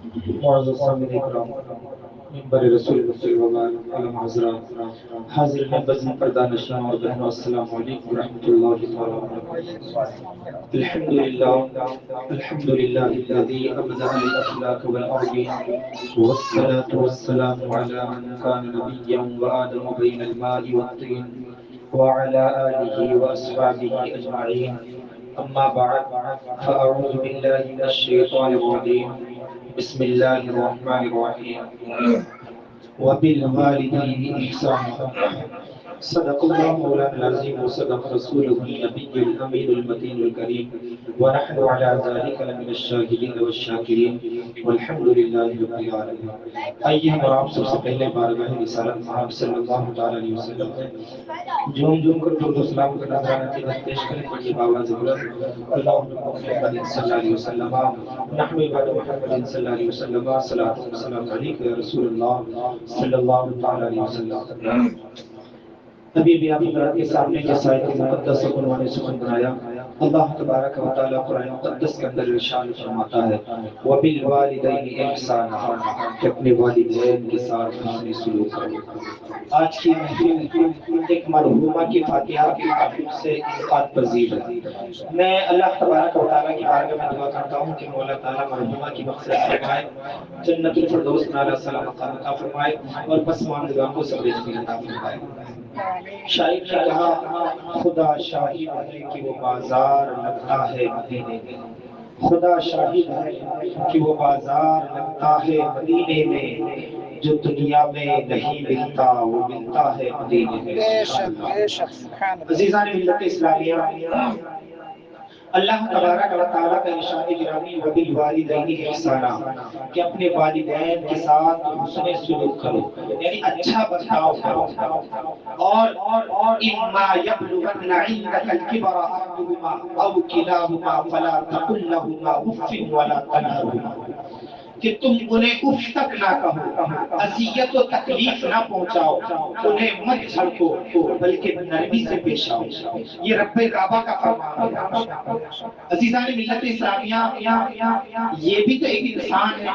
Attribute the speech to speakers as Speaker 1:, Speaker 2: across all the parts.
Speaker 1: معزز سامعین اکرام، منبر رسول مطلع وبار علم حضرات، حاضر بزم پردہ نشین اور بہنوں، السلام علیکم ورحمۃ اللہ تعالی وبرکاتہ۔ الحمدللہ الذی ابدع الافلاک والارضین والصلاة والسلام علی من کان نبیا وآدم بین الماء والطین وعلى آلہ واصحابہ اجمعین، اما بعد فاعوذ باللہ من الشیطان الرجیم، بسم اللہ الرحمن الرحیم، وبالوالدین احسانا۔ صدق اللہ مولانا العظیم وصدق رسولہ النبی الامین المتین الکریم، ونحن علی ذلک لمن الشاہدین والشاکرین، والحمد للہ رب العالمین۔ آئیے ہم اور آپ سب سے پہلے بارگاہ رسالت محمد صلی اللہ تعالی علیہ وسلم میں جھوم جھوم کر درود و سلام کا نذرانہ خدمت پیش کریں، پڑھیے باواز بلند، اللہم محمد صلی اللہ علیہ وسلم، نحن بعد محمد صلی اللہ علیہ وسلم، صلاۃ و سلام علیک یا رسول اللہ صلی اللہ تعالی علیہ وسلم۔ ابھی بھی آپ حضرات کے سامنے جس آیت مقدس کو انہوں نے سخن بنایا، اللہ تبارک و تعالیٰ قرآن مقدس کے اندر ارشاد فرماتا ہے وَبِالْوَالِدَيْنِ إِحْسَانًا، کہ اپنے والدین کے ساتھ حسن سلوک کرو۔ آج کی محفل ایک مرحومہ کی فاتحہ کے تعلق سے انعقاد پذیر ہے۔ میں اللہ تبارک و تعالیٰ کی بارگاہ میں دعا کرتا ہوں کہ مولا تعالیٰ مرحومہ کی مغفرت فرمائے، جنت الفردوس میں اعلیٰ سلام مقام عطا فرمائے، اور پسماندگان کو صبر جمیل عطا فرمائے۔ شاعر نے کہا خدا شاہد ہے کہ وہ بازار لگتا ہے مدینے میں، خدا شاہد ہے کہ وہ بازار لگتا ہے مدینے میں، جو دنیا میں نہیں ملتا وہ ملتا ہے مدینے میں۔
Speaker 2: بے شک بے شک، سبحان اللہ۔
Speaker 1: عزیزان ملت اسلامیہ، اللہ تبارک و تعالیٰ کا ارشاد گرامی وبالوالدین احسانا، کہ اپنے والدین کے ساتھ حسن سلوک کرو، یعنی اچھا برتاؤ کرو۔ اور اما یبلغن عندک الکبر احدهما او کلاهما فلا تقل لهما اف ولا تنهرهما، کہ تم انہیں اف تک نہ کہو، اذیت و تکلیف نہ پہنچاؤ، انہیں مت جھڑکو، بلکہ نرمی سے پیش آؤ۔ یہ رب کعبہ کا فرمان ہے۔ عزیزان ملت اسلامیہ، یہ بھی تو ایک انسان ہے،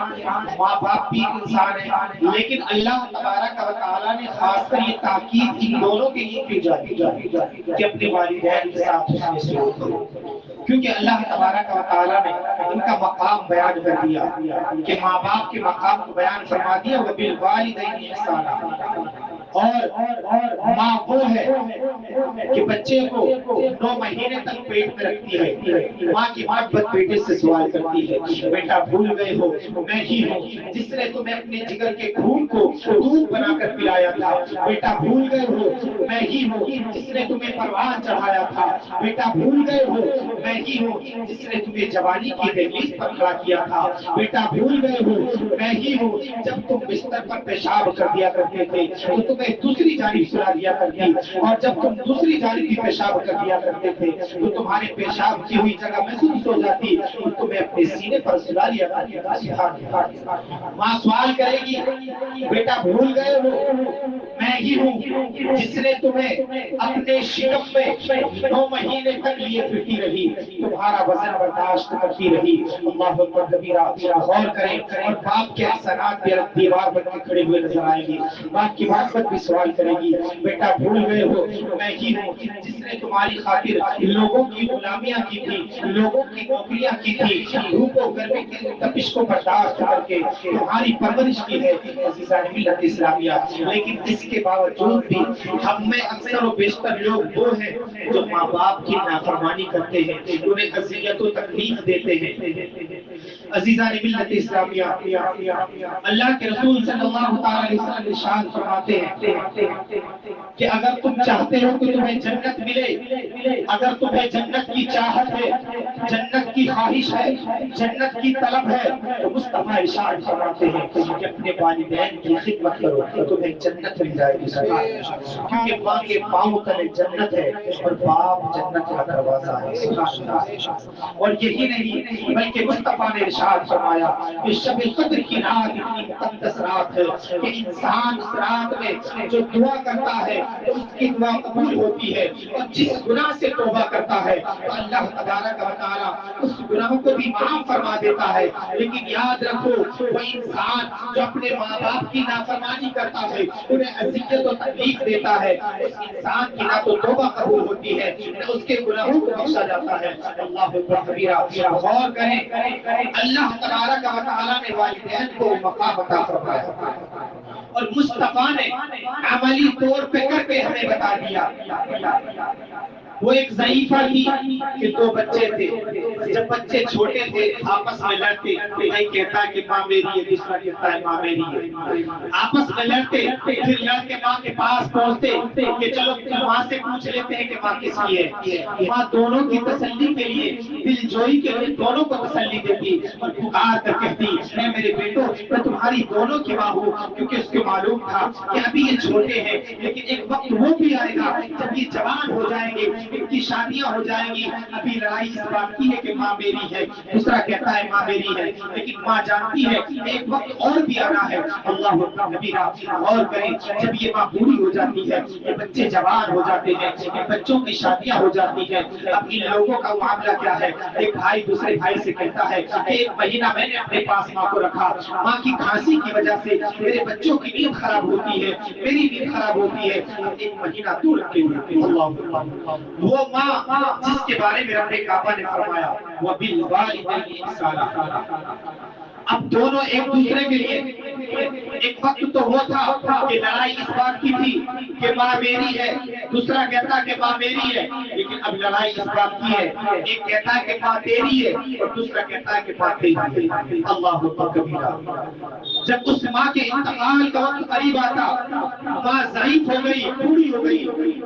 Speaker 1: ماں باپ بھی ایک انسان ہے، لیکن اللہ تبارک و تعالیٰ نے خاص کر یہ تاکید ان دونوں کے لیے کی جاتی ہے کہ اپنے والدین کے ساتھ حسن سلوک کرو، کیونکہ اللہ تبارک و تعالیٰ نے ان کا مقام بیان کر دیا کہ ماں باپ کے مقام کو بیان فرما دیا وبالوالدین احسانا۔ اور ماں وہ ہے کہ بچے کو 9 مہینے تک پیٹ میں رکھتی ہے، ماں کی محبت بیٹے سے سوال کرتی ہے بیٹا بھول گئے ہو میں ہی ہوں جس نے تمہیں اپنے جگر کے خون کو دودھ بنا کر پلایا تھا، بیٹا بھول گئے ہو میں ہی ہوں جس نے تمہیں پروان چڑھایا تھا، بیٹا بھول گئے ہو میں ہی ہوں جس نے تمہیں جوانی کی دہلیز پر کھڑا کیا تھا، بیٹا بھول گئے ہو میں ہی ہوں جب تم بستر پر پیشاب کر دیا کرتے تھے تو تمہیں دوسری جانب سلا دیا کرتی، اور جب تم دوسری جانب بھی پیشاب کر دیا کرتے تھے تو تمہارے پیشاب کی ہوئی جگہ محسوس ہو جاتی تو تمہیں اپنے سینے پر سلا لیا کرتی۔ ماں سوال کرے گی بیٹا بھول گئے ہو میں ہی ہوں جس نے تمہیں اپنے شکم میں 9 مہینے تک لیے پھرتی رہی، تمہارا وزن برداشت کرتی رہی۔ اللہ اکبر کبیرہ، غور کریں، اور باپ کے احسانات پہ دیوار بن کے کھڑے ہوئے نظر آئیں گے۔ باپ کی محبت بھی سوال کرے گی بیٹا بھول گئے ہو میں ہی ہوں جس نے تمہاری خاطر لوگوں کی غلامیاں کی تھی، لوگوں کی نوکریاں کی تھی، دھوپ و گرمی کی تپش کو برداشت کر کے تمہاری پرورش کی ہے۔ عزیزان ملت اسلامیہ، لیکن اس کے باوجود بھی ہم میں اکثر و بیشتر لوگ وہ ہیں جو ماں باپ کی نافرمانی کرتے ہیں، انہیں اذیت و تکلیف دیتے ہیں۔ عزیزان ملت اسلامیہ، اللہ کے رسول صلی اللہ علیہ وسلم ارشاد فرماتے ہیں کہ اگر تم چاہتے ہو کہ تمہیں جنت ملے، اگر تمہیں جنت کی چاہت ہے، جنت کی خواہش ہے، جنت کی طلب ہے، تو مصطفیٰ ارشاد فرماتے ہیں کہ اپنے والدین کی خدمت کرو تو تمہیں جنت مل جائے گی۔ کیونکہ ماں کے پاؤں تلے جنت ہے اور باپ جنت کا دروازہ ہے۔ اور یہی نہیں بلکہ مصطفیٰ نے ارشاد فرمایا کہ شب قدر کی رات اتنی مقدس رات ہے کہ انسان اس رات میں جو دعا کرتا ہے تو اس کی دعا قبول ہوتی ہے، اور جس گناہ سے توبہ کرتا ہے تو اللہ تبارک و تعالیٰ اس گناہ کو بھی معاف فرما دیتا ہے۔ لیکن یاد رکھو وہ انسان جو اپنے ماں باپ کی نافرمانی کرتا ہے، انہیں اذیت و تکلیف دیتا ہے، اس انسان کی نہ تو توبہ قبول ہوتی ہے نہ اس کے گناہوں کو بخشا جاتا ہے۔ اللہ اکبر کبیرہ۔ غور کریں اللہ تبارک و تعالیٰ نے والدین کو مقام عطا فرمایا اور مصطفیٰ نے عملی طور پہ کر کے ہمیں بتا دیا۔ وہ ایک ضعیفہ تھی کہ دو بچے تھے، جب بچے چھوٹے تھے آپس میں لڑتے، ایک کہتا ہے کہ ماں میری ہے، دوسرا کہتا ہے ماں میری ہے، آپس میں لڑتے، پھر لڑ کے ماں کے پاس پہنچتے کہ چلو ماں سے پوچھ لیتے ہیں کہ ماں کس کی ہے۔ ماں دونوں کی تسلی کے لیے، دل جوئی کے لیے دونوں کو تسلی دیتی اور پکار کر کہتی اے میرے بیٹو میں تمہاری دونوں کی ماں ہوں، کیونکہ اس کو معلوم تھا کہ ابھی یہ چھوٹے ہیں لیکن ایک وقت وہ بھی آئے گا جب یہ جوان ہو جائیں گے، ان کی شادیاں ہو جائیں گی، ابھی لڑائی اس بات کی ہے کہ ماں میری ہے، دوسرا کہتا ہے ماں میری ہے، لیکن ماں جانتی ہے ایک وقت اور بھی آنا ہے۔ اللہ اکبر کبیرہ۔ غور کریں جب یہ ماں بوڑھی ہو جاتی ہے، یہ بچے جوان ہو جاتے ہیں، یہ بچوں کی شادیاں ہو جاتی ہیں، اب ان لوگوں کا معاملہ کیا ہے؟ ایک بھائی دوسرے بھائی سے کہتا ہے کہ ایک مہینہ میں نے اپنے پاس ماں کو رکھا، ماں کی کھانسی کی وجہ سے میرے بچوں کی نیند خراب ہوتی ہے، میری نیند خراب ہوتی ہے، ایک مہینہ تو رکھے ہوئے۔ اللہ وہ ماں جس کے بارے میں رب کعبہ نے فرمایا وَبِالْوَالِدَيْنِ إِحْسَانًا۔ اب دونوں ایک دوسرے کے لیے، ایک وقت تو وہ تھا کہ لڑائی اس بات کی تھی کہ ماں میری ہے، دوسرا کہتا کہ ماں میری ہے، لیکن اب لڑائی اس بات کی ہے ایک کہتا ہے کہ ماں تیری ہے اور دوسرا کہتا ہے کہ ماں تیری ہے۔ اللہ اکبر کبیرہ۔ جب اس ماں کے انتقال کا وقت قریب آتا، ماں ضعیف ہو گئی، بوڑھی ہو گئی،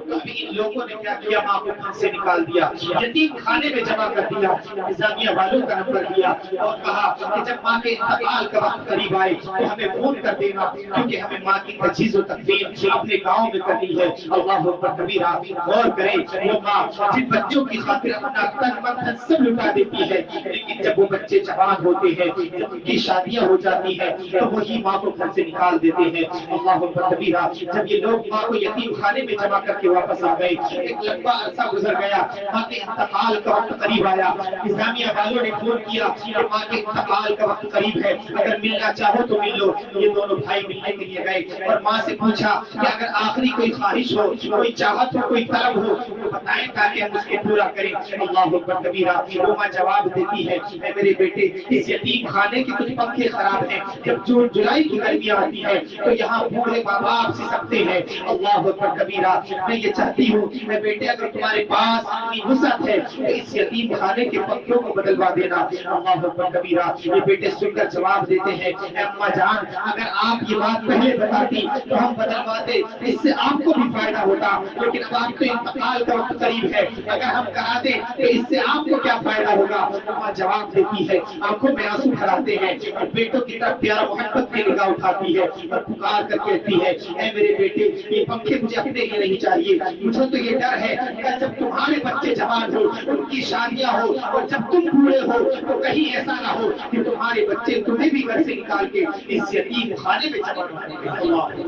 Speaker 1: تو ابھی ان لوگوں نے کیا کیا؟ ماں کو گھر سے نکال دیا، یتیم خانے میں جمع کر دیا، انتظامیہ والوں کا نمبر دیا اور کہا کہ جب ماں کے انتقال کا وقت قریب آئے تو ہمیں فون کر دینا، کیونکہ ہمیں ماں کی تجہیز و تکفین اپنے گاؤں میں کرنی ہے۔ اللہ اکبر کبیرہ۔ غور کریں وہ ماں جن بچوں کی خاطر اپنا تن من سب لٹا دیتی ہے، لیکن جب وہ بچے جوان ہوتے ہیں، جب ان کی شادیاں ہو جاتی ہیں تو وہی ماں کو گھر سے نکال دیتے ہیں۔ اللہ اکبر کبیرہ۔ جب یہ لوگ ماں کو یتیم خانے میں جمع کر کے واپس آ گئے، ایک لمبا عرصہ گزر گیا، ماں کے انتقال کا وقت قریب آیا، انتظامیہ والوں نے فون کیا کہ ماں کے انتقال کا وقت قریب ہے، اگر ملنا چاہو تو مل لو۔ یہ دونوں بھائی ملنے کے لیے گئے اور ماں سے پوچھا کہ اگر آخری کوئی خواہش ہو، کوئی چاہت ہو، کوئی طلب ہو تو بتائیں تاکہ ہم اس کے پورا کریں۔ اللہ اکبر کبیرہ۔ وہ ماں جواب دیتی ہے اے میرے بیٹے اس یتیم خانے کے کچھ پنکھے خراب ہیں، جب جون جولائی کی گرمیاں آتی ہے تو یہاں بوڑھے ماں باپ سے سکتے ہیں۔ اللہ اکبر کبیرہ۔ میں یہ چاہتی ہوں اے بیٹے اگر تمہارے پاس اتنی وسعت ہے تو اس یتیم خانے کے پنکھوں کو بدلوا دینا۔ اللہ اکبر کبیرہ۔ یہ بیٹے سن کر جواب دیتے ہیں اے اماں جان اگر آپ یہ بات پہلے بتاتی تو ہم بدلواتے، اس سے آپ کو بھی فائدہ ہوتا، لیکن اب آپ تو انتقال کا وقت قریب ہے، اگر ہم کراتے تو اس سے آپ کو کیا فائدہ ہوگا؟ اماں جواب دیتی ہے، آنکھوں میں آنسو بھراتے ہیں اور بیٹوں کی طرف پیار محبت کی نگاہ اٹھاتی ہے اور پکار کر کہتی ہے اے میرے بیٹے یہ پنکھے مجھے اپنے لیے نہیں چاہیے، مجھے تو یہ ڈر ہے کہ جب تمہارے بچے جوان ہو، ان کی شادیاں ہو اور جب تم بوڑھے ہو تو کہیں ایسا نہ ہو کہ تمہارے بچے تمہیں بھی گھر سے نکال کے اس یتیم خانے میں جمع کر دیں۔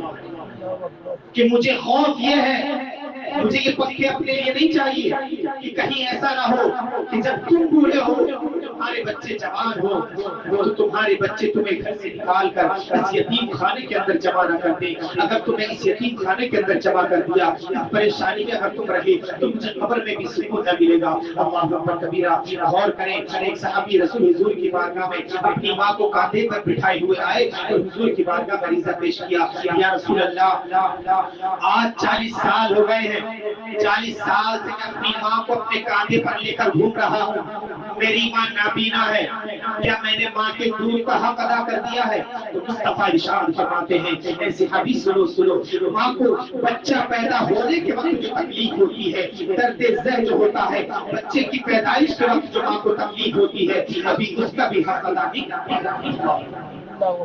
Speaker 1: کہ مجھے خوف یہ ہے، مجھے یہ پنکھے اپنے لیے نہیں چاہیے کہ کہیں ایسا نہ ہو کہ جب تم بوڑھے ہو تمہارے بچے جوان ہو تو تمہارے بچے تمہیں گھر سے نکال کر اس یتیم خانے کے اندر جمع نہ کر دیں۔ اگر تمہیں اس یتیم خانے کے اندر جمع کر دیا، اس پریشانی میں اگر تم رہے تو مجھے قبر میں بھی سکون نہ ملے گا۔ اللہ اکبر کبیرہ۔ غور کریں ایک صحابی رسول حضور کی بارگاہ میں اپنی ماں کو کاندھے پر بٹھائے ہوئے آئے اور حضور کی بارگاہ میں عریضہ پیش کیا یا رسول اللہ آج 40 سال ہو گئے ہیں، 40 سال سے میں اپنی ماں کو اپنے کاندھے پر لے کر گھوم رہا ہوں، میری ماں نابینا ہے، کیا میں نے ماں کے دودھ کا حق ادا کر دیا ہے؟ تو مصطفیٰ ارشاد فرماتے ہیں اے صحابی سنو، ماں کو بچہ پیدا ہونے کے وقت جو تکلیف ہوتی ہے، درد ذہن جو ہوتا ہے، بچے کی پیدائش کے وقت جو ماں کو تکلیف ہوتی ہے، ابھی اس کا بھی حق ادا نہیں کرتا۔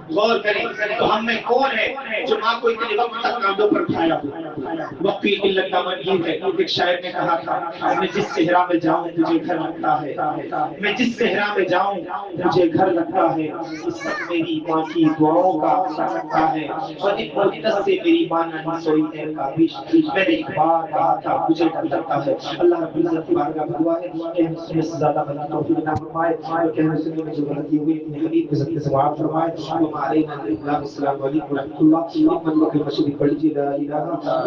Speaker 1: غور کریں تو ہم میں کون ہے جو ماں کو اتنے وقت تک کاندھوں پر اٹھایا ہو؟ وقتی علت دامن یہ ہے، ایک شاعر نے کہا تھا میں جس صحرا میں جاؤں مجھے گھر لگتا ہے، میں جس صحرا میں جاؤں مجھے گھر لگتا ہے، اس سب میری ماں کی دعاؤں کا اثر لگتا ہے، اور ایک مدت سے میری ماں نہیں سوئی ہے کابش، میں نے ایک بار کہا تھا مجھے ڈر لگتا ہے۔ اللہ رب العزت کی بارگاہ میں دعا ہے کہ ہم اس میں سے زیادہ بلند توفیق عطا فرمائے، اور کہنے سننے میں جو غلطی ہوئی اپنے حبیب کے ذریعے سے معاف فرمائے۔ السلام علیکم ورحمۃ اللہ، السلام علیکم ورحمۃ اللہ۔ ایک مرتبہ مشہور پڑھ لیجیے لا الہ الا